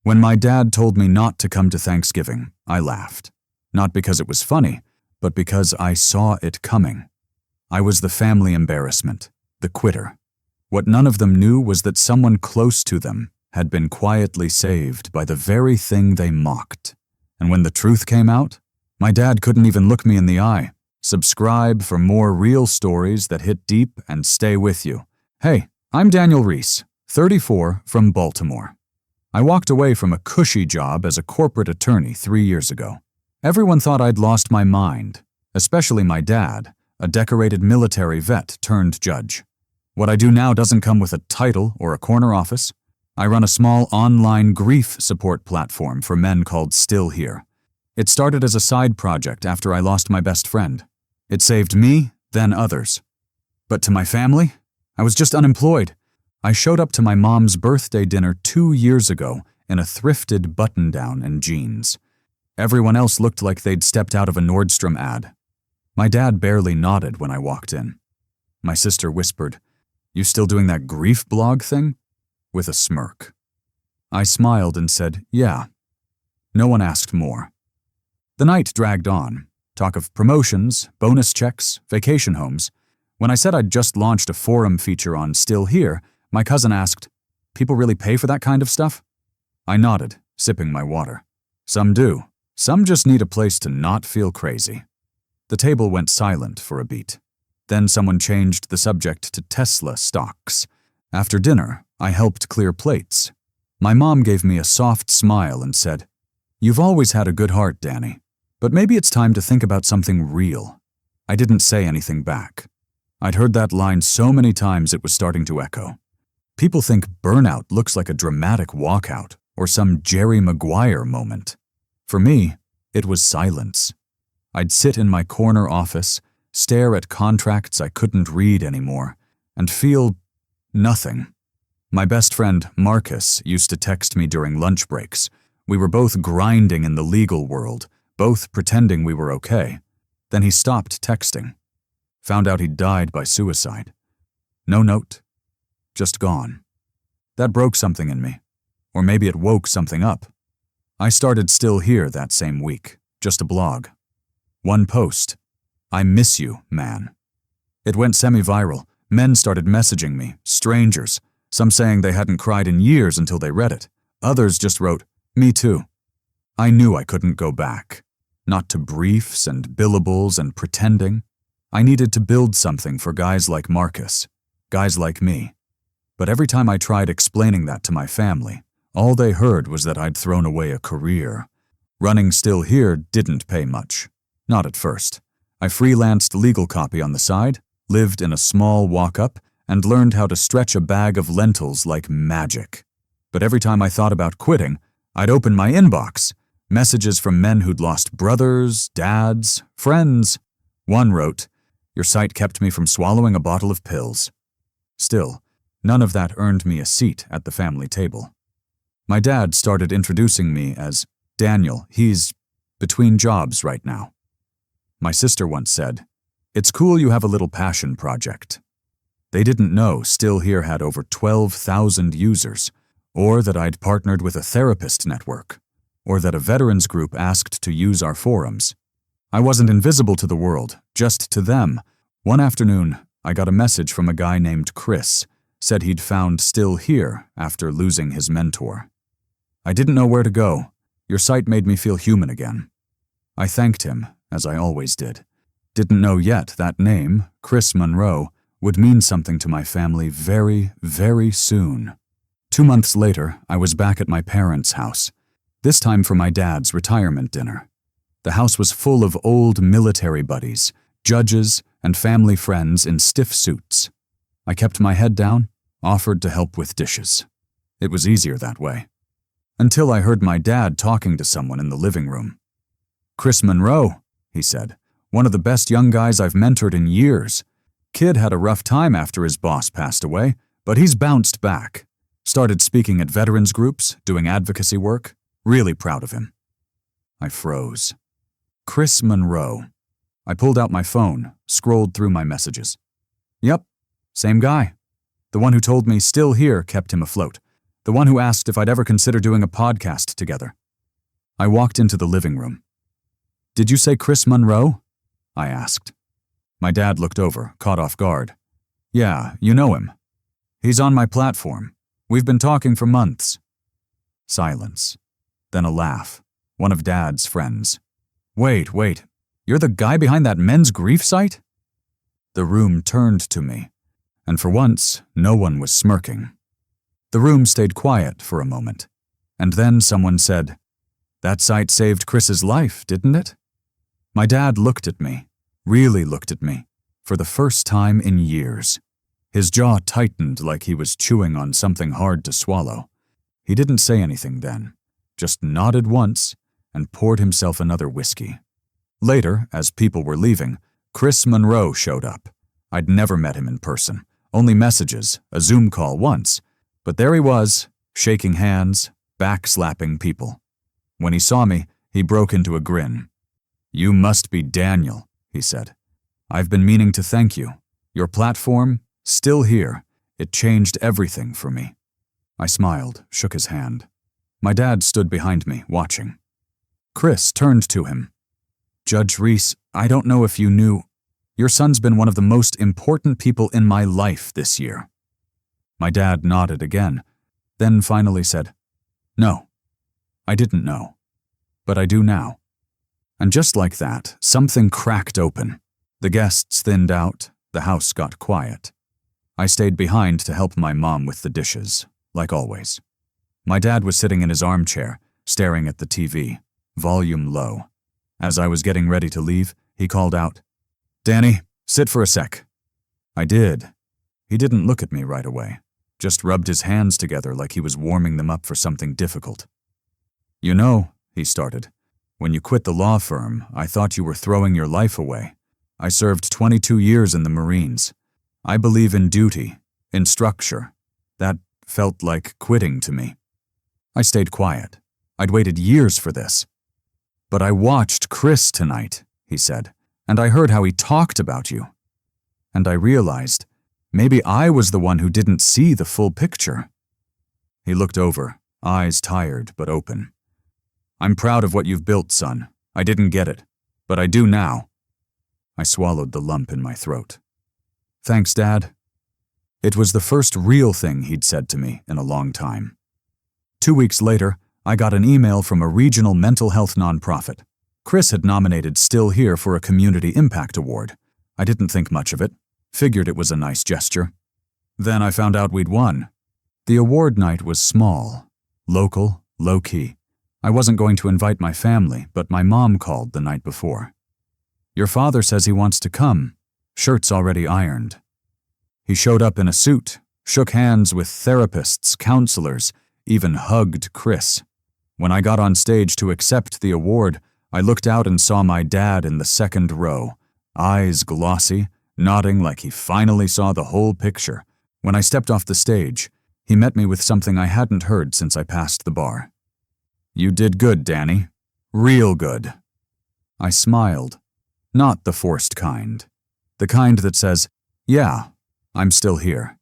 When my dad told me not to come to Thanksgiving, I laughed. Not because it was funny, but because I saw it coming. I was the family embarrassment, the quitter. What none of them knew was that someone close to them had been quietly saved by the very thing they mocked. And when the truth came out, my dad couldn't even look me in the eye. Subscribe for more real stories that hit deep and stay with you. Hey, I'm Daniel Reese, 34, from Baltimore. I walked away from a cushy job as a corporate attorney 3 years ago. Everyone thought I'd lost my mind, especially my dad, a decorated military vet turned judge. What I do now doesn't come with a title or a corner office. I run a small online grief support platform for men called Still Here. It started as a side project after I lost my best friend. It saved me, then others. But to my family, I was just unemployed. I showed up to my mom's birthday dinner 2 years ago in a thrifted button-down and jeans. Everyone else looked like they'd stepped out of a Nordstrom ad. My dad barely nodded when I walked in. My sister whispered, "You still doing that grief blog thing?" with a smirk. I smiled and said, "Yeah." No one asked more. The night dragged on. Talk of promotions, bonus checks, vacation homes. When I said I'd just launched a forum feature on Still Here, my cousin asked, "People really pay for that kind of stuff?" I nodded, sipping my water. Some do. Some just need a place to not feel crazy. The table went silent for a beat. Then someone changed the subject to Tesla stocks. After dinner, I helped clear plates. My mom gave me a soft smile and said, "You've always had a good heart, Danny, but maybe it's time to think about something real." I didn't say anything back. I'd heard that line so many times it was starting to echo. People think burnout looks like a dramatic walkout or some Jerry Maguire moment. For me, it was silence. I'd sit in my corner office, stare at contracts I couldn't read anymore, and feel nothing. My best friend, Marcus, used to text me during lunch breaks. We were both grinding in the legal world, both pretending we were okay. Then he stopped texting. Found out he'd died by suicide. No note. Just gone. That broke something in me. Or maybe it woke something up. I started Still Here that same week, just a blog. One post. "I miss you, man." It went semi-viral. Men started messaging me, strangers, some saying they hadn't cried in years until they read it. Others just wrote, "Me too." I knew I couldn't go back. Not to briefs and billables and pretending. I needed to build something for guys like Marcus, guys like me. But every time I tried explaining that to my family, all they heard was that I'd thrown away a career. Running Still Here didn't pay much. Not at first. I freelanced legal copy on the side, lived in a small walk-up, and learned how to stretch a bag of lentils like magic. But every time I thought about quitting, I'd open my inbox. Messages from men who'd lost brothers, dads, friends. One wrote, "Your site kept me from swallowing a bottle of pills." Still, none of that earned me a seat at the family table. My dad started introducing me as Daniel. He's between jobs right now. My sister once said, "It's cool you have a little passion project." They didn't know Still Here had over 12,000 users, or that I'd partnered with a therapist network, or that a veterans group asked to use our forums. I wasn't invisible to the world, just to them. One afternoon, I got a message from a guy named Chris, said he'd found Still Here after losing his mentor. "I didn't know where to go. Your site made me feel human again." I thanked him, as I always did. Didn't know yet that name, Chris Monroe, would mean something to my family very, very soon. 2 months later, I was back at my parents' house, this time for my dad's retirement dinner. The house was full of old military buddies, judges, and family friends in stiff suits. I kept my head down, offered to help with dishes. It was easier that way. Until I heard my dad talking to someone in the living room. "Chris Monroe," he said, "one of the best young guys I've mentored in years. Kid had a rough time after his boss passed away, but he's bounced back. Started speaking at veterans groups, doing advocacy work. Really proud of him." I froze. Chris Monroe. I pulled out my phone, scrolled through my messages. Yep, same guy. The one who told me Still Here kept him afloat. The one who asked if I'd ever consider doing a podcast together. I walked into the living room. Did you say Chris Monroe? I asked. My dad looked over, caught off guard. Yeah, you know him. He's on my platform. We've been talking for months. Silence. Then a laugh. One of Dad's friends. Wait. You're the guy behind that men's grief site? The room turned to me, and for once, no one was smirking. The room stayed quiet for a moment, and then someone said, That site saved Chris's life, didn't it? My dad looked at me, really looked at me, for the first time in years. His jaw tightened like he was chewing on something hard to swallow. He didn't say anything then, just nodded once and poured himself another whiskey. Later, as people were leaving, Chris Monroe showed up. I'd never met him in person, only messages, a Zoom call once, but there he was, shaking hands, back-slapping people. When he saw me, he broke into a grin. You must be Daniel, he said. I've been meaning to thank you. Your platform, still here. It changed everything for me. I smiled, shook his hand. My dad stood behind me, watching. Chris turned to him. Judge Reese, I don't know if you knew, your son's been one of the most important people in my life this year. My dad nodded again, then finally said, No, I didn't know, but I do now. And just like that, something cracked open. The guests thinned out, the house got quiet. I stayed behind to help my mom with the dishes, like always. My dad was sitting in his armchair, staring at the TV, volume low. As I was getting ready to leave, he called out, Danny, sit for a sec. I did. He didn't look at me right away, just rubbed his hands together like he was warming them up for something difficult. You know, he started, when you quit the law firm, I thought you were throwing your life away. I served 22 years in the Marines. I believe in duty, in structure. That felt like quitting to me. I stayed quiet. I'd waited years for this. But I watched Chris tonight, he said, and I heard how he talked about you. And I realized, maybe I was the one who didn't see the full picture. He looked over, eyes tired but open. I'm proud of what you've built, son. I didn't get it, but I do now. I swallowed the lump in my throat. Thanks, Dad. It was the first real thing he'd said to me in a long time. 2 weeks later, I got an email from a regional mental health nonprofit. Chris had nominated Still Here for a Community Impact Award. I didn't think much of it, figured it was a nice gesture. Then I found out we'd won. The award night was small, local, low-key. I wasn't going to invite my family, but my mom called the night before. Your father says he wants to come. Shirt's already ironed. He showed up in a suit, shook hands with therapists, counselors, even hugged Chris. When I got on stage to accept the award, I looked out and saw my dad in the second row, eyes glossy, nodding like he finally saw the whole picture. When I stepped off the stage, he met me with something I hadn't heard since I passed the bar. You did good, Danny. Real good. I smiled. Not the forced kind. The kind that says, yeah, I'm still here.